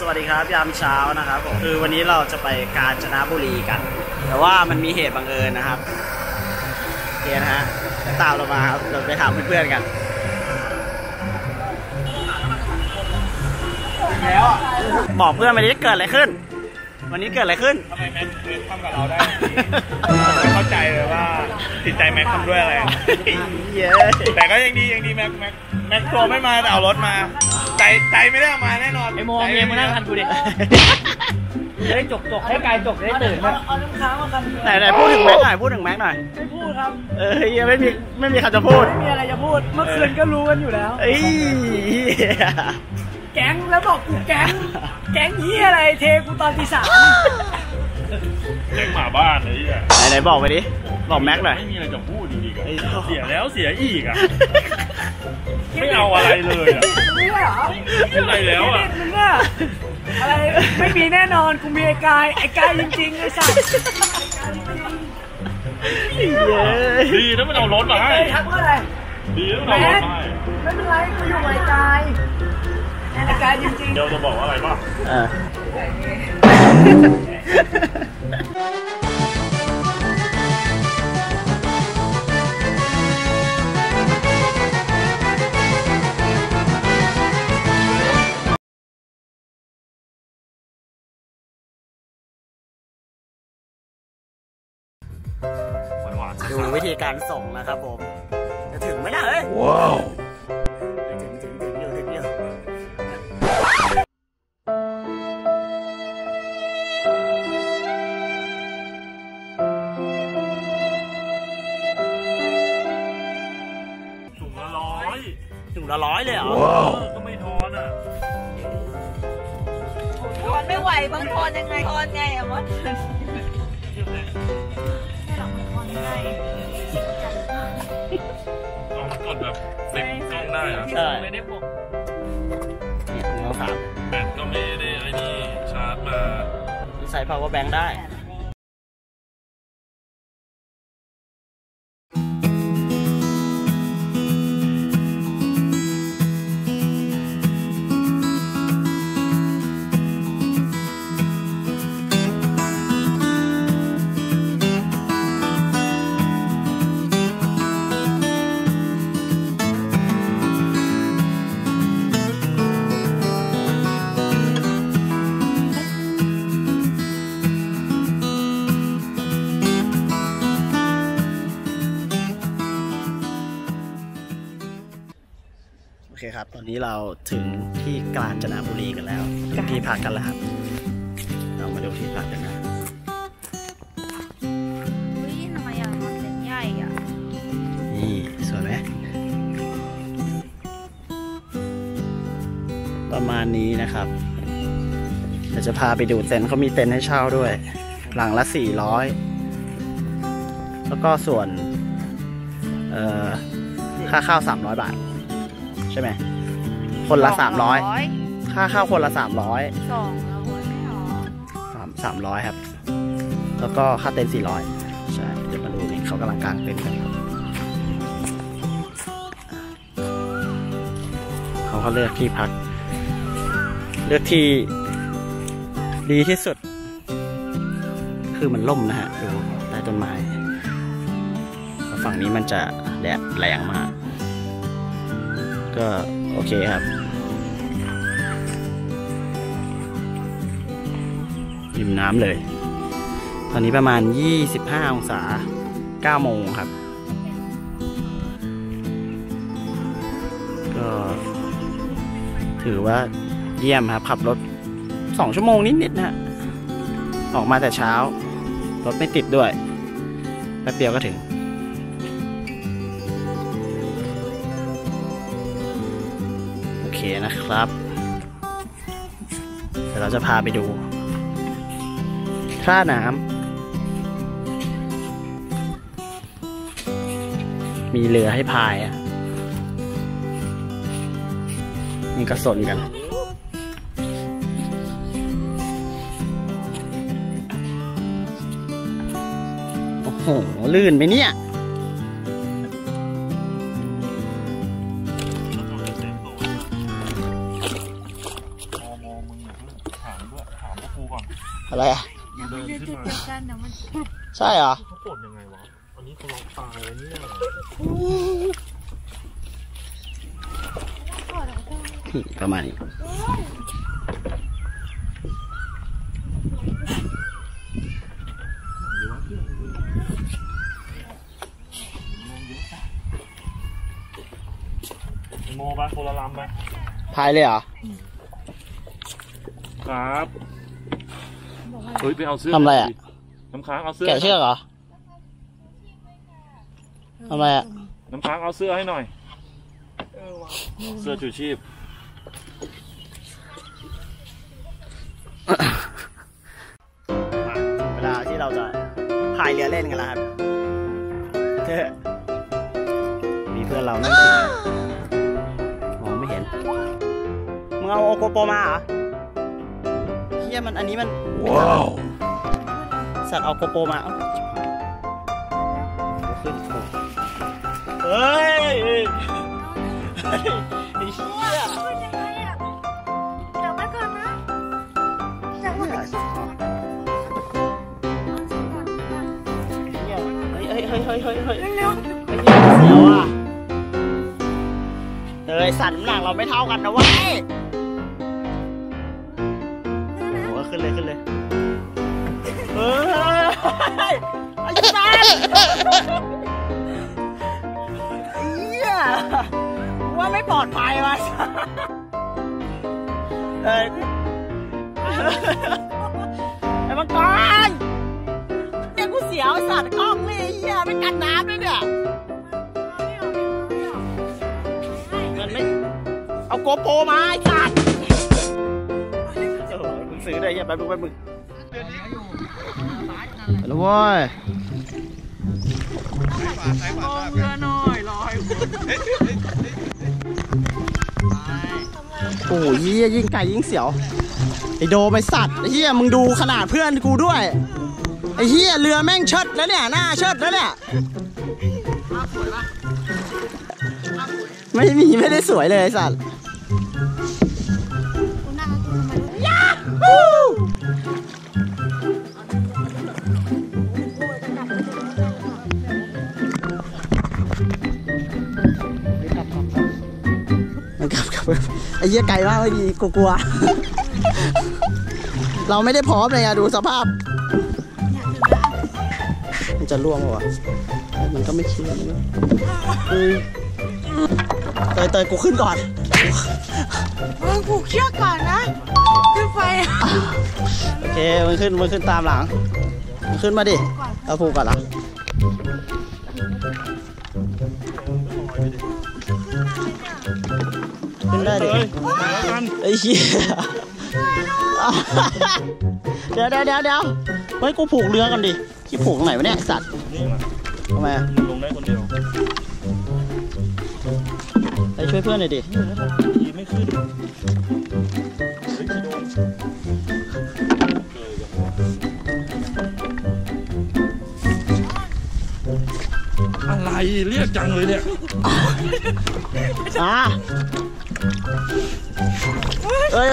สวัสดีครับยามเช้านะครับผมคือวันนี้เราจะไปกาญจนบุรีกันแต่ว่ามันมีเหตุบังเอิญนะครับโอเคนะฮะตามเรามาครับเราไปถามเพื่อนๆกันแล้วบอกเพื่อนวันนี้เกิดอะไรขึ้นวันนี้เกิดอะไรขึ้นทำไมแม็กทำกับเราได้ไม่เข้าใจเลยว่าติดใจแม็กทำด้วยอะไรแต่ก็ยังดีแม็กตัวไม่มาแต่เอารถมาใจไม่ได้เอามาแน่นอนไอโมเมียมานั่งทันกูดิจะได้จกให้กายจกได้ตื่นนะเอาน้ำค้างมากันไหนพูดถึงแม็กหน่อยไม่พูดครับยังไม่มีใครจะพูดไม่มีอะไรจะพูดเมื่อคืนก็รู้กันอยู่แล้วแก๊งแล้วบอกกูแก๊งนี้อะไรเทกูตอนตี 3แก๊งหมาบ้านเลยอ่ะไหนบอกไปดิบอกแม็กหน่อยไม่มีอะไรจะพูดจริงๆเสียแล้วเสียอีกอ่ะไม่เอาอะไรเลยอ่ะไม่เหรอไม่อะไรแล้วอ่ะมึงอะอะไรไม่มีแน่นอนกูมีไอ้กายจริงๆไอ้สัตว์ดีนะมันเอารถมาให้ทักว่าอะไรดีนะมันเอารถมาให้ไม่เป็นไรกูอยู่กับไอ้กายจริงๆเดี๋ยวจะบอกว่าอะไรบ้างดูวิธีการส่งนะครับผมจะถึงไหมล่ะเฮ้ยว้าวถึงเยอะถุงละ100เลยเหรอก็ไม่ทอนอ่ะทอนไม่ไหวบางทอนยังไงทอนไงอะมดกดแบบเซ็งกล้องได้อะไม่ได้บอกนี่ถุงละ3แบตก็ไม่ได้ไอ้นี่ชาร์จมาใส่ power bank ได้โอเคครับตอนนี้เราถึงที่กาญจนบุรีกันแล้วที่พักกันแล้วครับเรามาดูที่พักกันนะอุ้ยทำไมอ่ะมันเป็นใหญ่อ่ะนี่สวยไหมประมาณนี้นะครับเดี๋ยวจะพาไปดูเต็นท์เขามีเต็นท์ให้เช่าด้วยหลังละ400แล้วก็ส่วนค่าข้าว300 บาทใช่ไหมคนละ300ค่าข้าวคนละ300 200ไม่หรอ300ครับแล้วก็ค่าเต็นท์400ใช่เดี๋ยวมาดูนี่เขากำลังกางเต็นท์กันเขาเลือกที่พักเลือกที่ดีที่สุดคือมันร่มนะฮะดูใต้ต้นไม้ฝั่งนี้มันจะแดดแรงมากก็โอเคครับริมน้ำเลยตอนนี้ประมาณ25 องศา9 โมงครับก็ถือว่าเยี่ยมครับขับรถ2 ชั่วโมงนิดๆนะฮะออกมาแต่เช้ารถไม่ติดด้วยแป๊บเดียวก็ถึงโอเคนะครับเดี๋ยวเราจะพาไปดูท่าน้ำมีเรือให้พายอ่ะมีกระสนกันโอ้โหลื่นไหมเนี่ย ม ถามพวกครูก่อน อะไรอ่ะ เดินขึ้นมา ใช่เหรอ เขาปวดยังไงวะอันนี้เขาล็อกตายเลยเนี่ย ประมาณนี้โมไปโคลาลัมไป พายเลยเหรอ ครับเฮ้ยไปเอาเสื้อ ทำอะไรอ่ะ น้ำค้างเอาเสื้อ แกะเชือกเหรอทำอะไรอ่ะ น้ำค้างเอาเสื้อให้หน่อยเสื้อชูชีพ เวลาที่เราจะพายเรือเล่นกันแล้วครับมีเพื่อนเรานั่งมองไม่เห็นมึงเอาโอโกโปรมาเหรอเฮียมันอันนี้มันว้าวสัตว์เอาโกโปรมาขึ้นเฮ้ยไอ้เหี้ย เดี๋ยวมาก่อนนะเดี๋ยวมาก่อน เฮ้ยเร็วเสียวอ่ะเฮ้ยสัตว์น้ำหนักเราไม่เท่ากันนะเว้ยโอ้ขึ้นเลยเฮ้ยไอ้สัตว์เหี้ยว่าไม่ปลอดภัยว่ะเฮ้ยไอ้มังกรเนี่ยกูเสียวสัตว์กล้องเลยเหี้ยไม่กันน้ำด้วยเนี่ยมันไม่เอาโกโปรมาไอ้สัตว์มึงซื้อได้ยังไปมึงไปแล้วเว้ยโอ้ยเหี้ยยิ่งไก่ยิ่งเสียวไอโดไปสัตว์ไอเหี้ยมึงดูขนาดเพื่อนกูด้วยไอเหี้ยเรือแม่งเชิดแล้วเนี่ยหน้าเชิดแล้วเนี่ยไม่ได้สวยเลยไอสัตว์ยาฮูกลับไอ้เหี้ยไกลมากเลยกูกลัวเราไม่ได้พร้อมเลยอะดูสภาพมันจะล่วงวะมันก็ไม่คิดเลยเตยกูขึ้นก่อนผูกเชือกก่อนนะขึ้นไปโอเคมันขึ้นตามหลังมันขึ้นมาดิเอาผูกก่อนละขึ้นได้ดิไอ้เหี้ยเดี๋ยวเฮ้ยกูผูกเรือกันดิที่ผูกตรงไหนวะเนี่ยสัตว์ทำไมลงได้คนเดียวไปช่วยเพื่อนหน่อยดิไม่ขึ้นอะไรเรียกจังเลยเนี่ยเอ้ย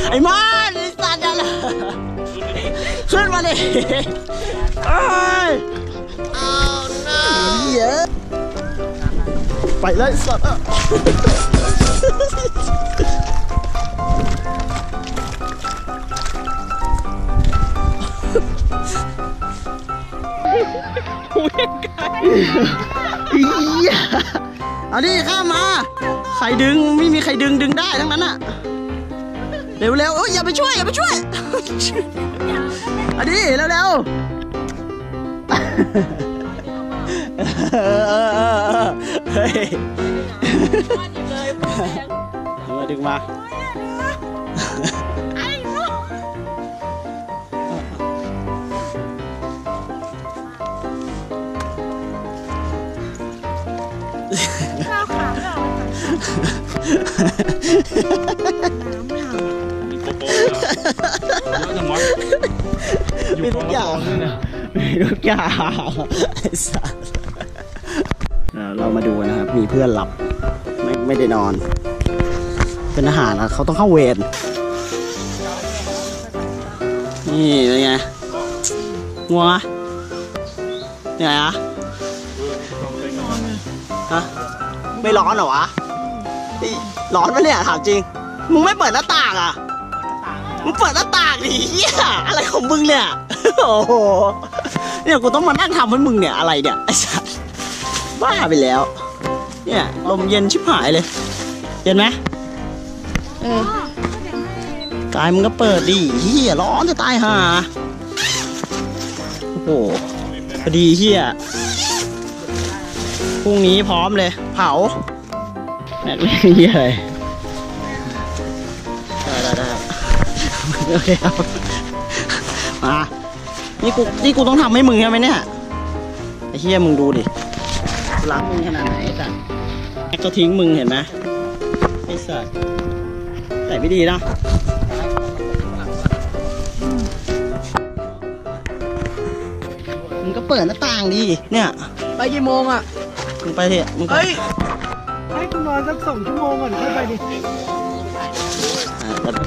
ไอ้มาไอ้สัตว์อะไรขึ้นมาดิเอ้ยเยอะไปเลยสัตว์เอาดิข้ามมาใครดึงไม่มีใครดึงได้ทั้งนั้นอะเร็วเอ้ยอย่าไปช่วยเอาดิเร็วเฮ้ยมาดึงมาข้าวขาเรามีทุกอย่างไอ้สัสเรามาดูนะครับมีเพื่อนหลับ ไม่ได้นอน เป็นทหารนะเขาต้องเข้าเวรนี่เป็นไงงัวเนี่ยอะฮะไม่ร้อนเหรอวะร้อนปะเนี่ยถามจริงมึงไม่เปิดหน้าต่างอ่ะมึงเปิดหน้าต่างดิเฮียอะไรของมึงเนี่ยโอ้โหเนี่ยกูต้องมานั่งทำให้มึงเนี่ยอะไรเนี่ยไอ้สัสบ้าไปแล้วเนี่ยลมเย็นชิบหายเลยเย็นไหมกายมึงก็เปิดดิเฮียร้อนจะตายห่าโอ้โหพอดีเฮียพรุ่งนี้พร้อมเลยเผาแม็กไม่เฮียอะไรได้โอเคครับมานี่กูต้องทำให้มึงใช่ไหมเนี่ยไอ้เฮียมึงดูดิรักมึงขนาดไหนไอ้สัสแม็กก็ทิ้งมึงเห็นไหมไอ้สัสแต่ไม่ดีนะมึงก็เปิดหน้าต่างดิเนี่ยไปกี่โมงอ่ะมึงไปเถอะมึงไปให้กูนอนสัก2 ชั่วโมงก่อนค่อยไปดิ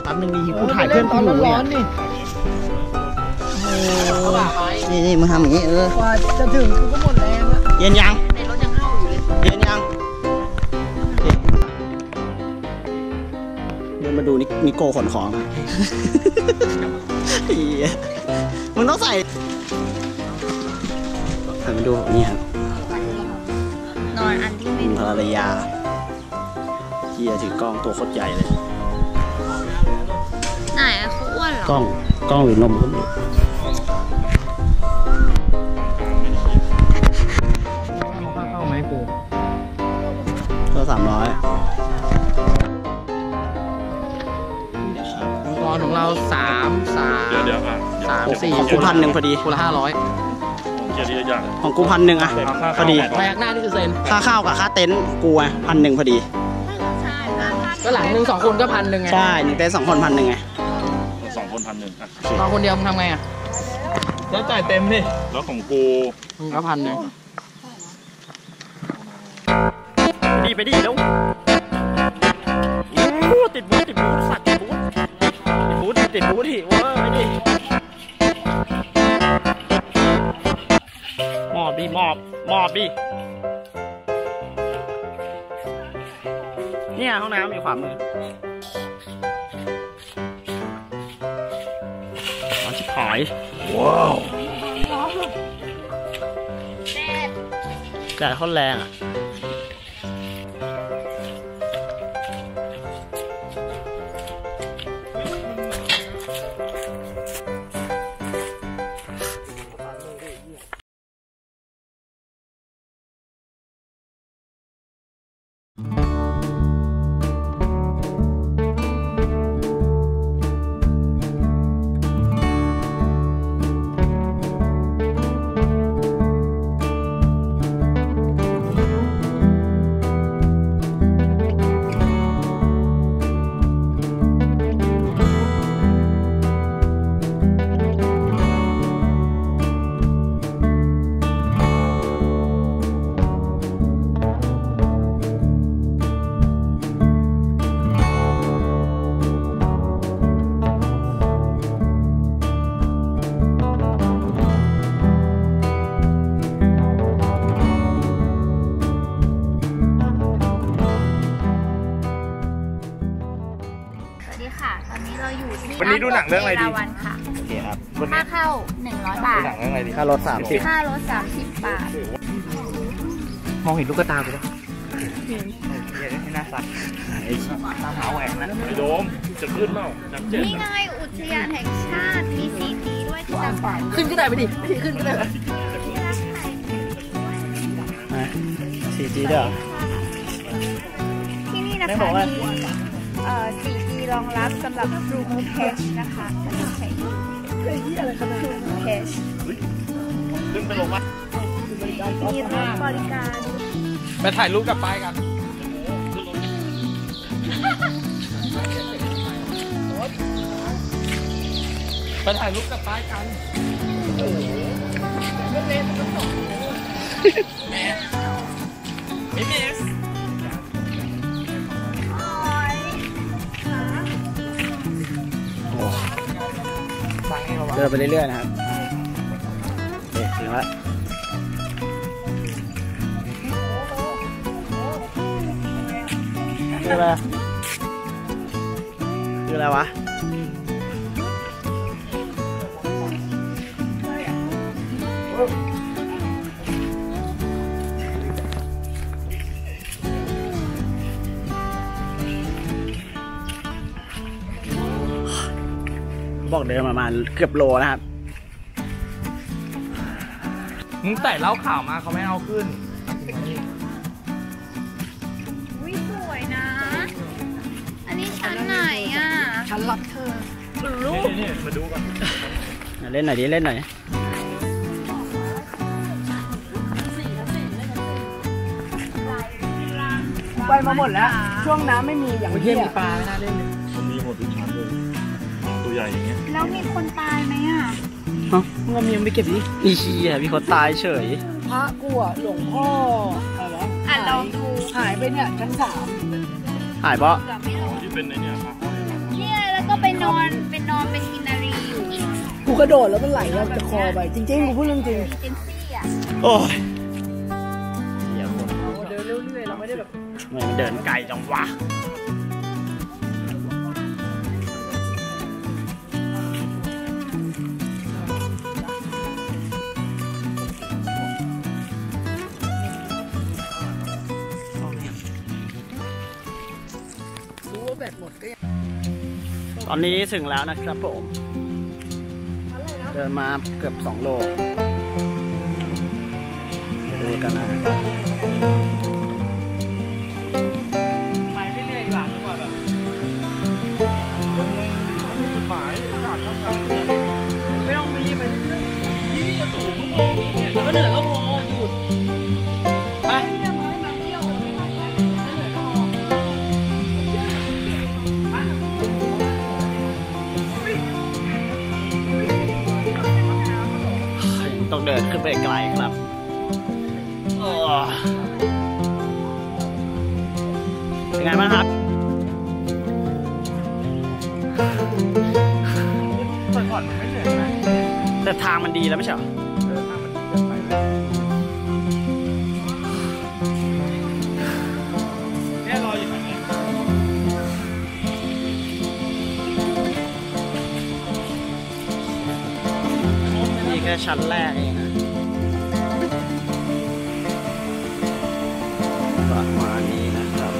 แป๊บนึงดิกูถ่ายเพื่อนกูอยู่เนี่ยนี่มึงทำอย่างนี้กว่าจะถึงกูก็หมดแรงแล้วเย็นยังในรถยังเข้าอยู่เลยเย็นยังเดี๋ยวมาดูนิโก้ขนของนะมึงต้องใส่มาดูนี่ครับนอนอันที่เป็นภรรยาเฮียถือกล้องตัวโคตรใหญ่เลยไหนอะเขาอ้วนเหรอกล้องหรือนมเขาดูเข้าไหมกูก็300ตอนของเรา3 เดี๋ยวอ่ะ4ของกู1,000พอดีกูละ500ของกู1,000อ่ะพอดีพยักหน้านี่คือเซนค่าข้าวกับค่าเต็นท์กูอ่ะ1,000พอดีก็หลัง1 2 คนก็1,000ไงใช่1เต็นท์2 คน1,000ไง2 คน1,000นอนคนเดียวมึงทำไงอ่ะแล้วจ่ายเต็มดิแล้วของกูมึงก็1,000ไปดิแล้วติดบูธสัตว์ติดบูธดิว้าไปดิมอบดิเนี่ยห้องน้ำอยู่ขวามือชิบหายว้าวแดดค่อนแรงอ่ะวันนี้ดูหนังเรื่องอะไรดีค่ะโอเคครับค่าเข้า100 บาทหนังเรื่องอะไรดีค่ารถ30บาทมองเห็นลูกตากูปะให้หน้าสัตว์ตามหาแหวนนะไอ้โดมจะขึ้นเปล่านี่ไงอุทยานแห่งชาติมี4 ปีด้วยที่จะขึ้นก็ได้ไปดิขึ้นก็ได้4G เด้อที่นี่นะคะมี4G รองรับสำหรับ True Cash นะคะใช้ True Cash ขึ้นไปลงวะมีบริการไปถ่ายรูปกับป้ายกันไปถ่ายรูปกับป้ายกันแม่มิส เดินไปเรื่อยๆนะครับโอเคถึงแล้วคืออะไรคืออะไรวะบอกเดินประมาณเกือบโลนะครับ มึงแต่เล่าข่าวมาเขาไม่เอาขึ้น อุ้ยสวยนะ อันนี้ชั้นไหนอ่ะ ฉันรักเธอรู้นี่มาดูก่อน เล่นหน่อยดิเล่นหน่อย ไปมาหมดแล้ว ช่วงน้ำไม่มีอย่าง เที่ ที่ ยมีปลาไม่น่าเล่นเลย มันมีหมดทุกชั้นเลยตัวใหญ่อย่างเงี้ย แล้วมีคนตายไหมอ่ะ มึงเอาเมียมไปเก็บดิ อีเหี้ยมีคนตายเฉย พระกูอะหลวงพ่ออะไรวะ อ่ะลองดู หายไปเนี่ยชั้น3 หายเพราะ ที่เป็นในเนี่ยครับ เนี่ยแล้วก็ไปนอนเป็นกินนารีอยู่ กูกระโดดแล้วมันไหลเราจะคอไป จริงๆกูพูดเรื่องจริง เอเจนซี่อ่ะ โอ้ยเหี้ยคน เดินเรื่อยๆเราไม่ได้แบบ ทำไมมันเดินไกลจังวะรู้ว่าแบตหมดก็ยัง ตอนนี้ถึงแล้วนะครับผมเดินมาเกือบ2 โลไปดูกันนะ ไปเรื่อยๆดีกว่าดีกว่าแบบหมายขาดต้องการไม่ต้องมีไปเรื่อยๆนี่จะสูงทุกโมงเนี่ยก็เหนื่อยก็พอหยุดไป ต้องเดินขึ้นไปไกลครับโอ้เป็นไงบ้างครับ ก่อนไม่เหนื่อยนะ แต่ทางมันดีแล้วไม่ใช่เหรอ เดินทางมันดีเกินไปเนี่ยรออยู่แบบนี้ นี่แค่ชั้นแรกเองนะประมาณนี้นะครับ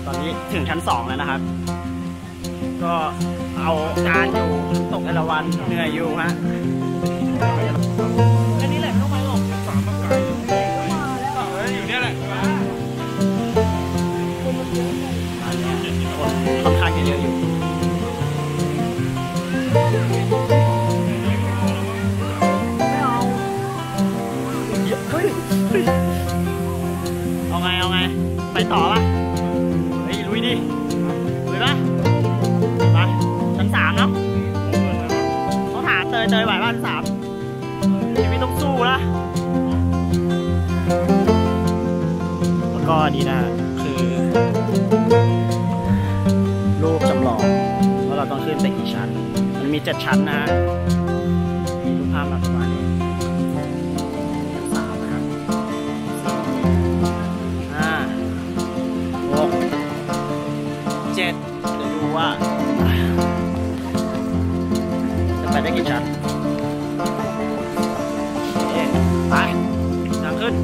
ตอนนี้ถึงชั้น 2 แล้วนะครับ ก็เอาการอยู่ตกแต่ละวันเหนื่อยอยู่ฮะ แค่นี้แหละไม่ต้องไปหรอกสามมาไกลอยู่เนี่ยแหละ ค่อนข้างจะเยอะอยู่ เอาไง ไปต่อปะเฮ้ยลุยดิลุยปะไปชั้น 3เนาะต้องถามเตยไหวป่ะชั้น 3ชีวิตต้องสู้นะแล้วก็ดีนะคือรูปจำลองว่าเราต้องขึ้นไปกี่ชั้นมันมี7 ชั้นนะฮะมีรูปภาพมาประมาณนี้ชั้น 3นะครับ4 5 6 7เดี๋ยวดูว่าจะไปได้กี่ชั้นโอเคไปทางขึ้น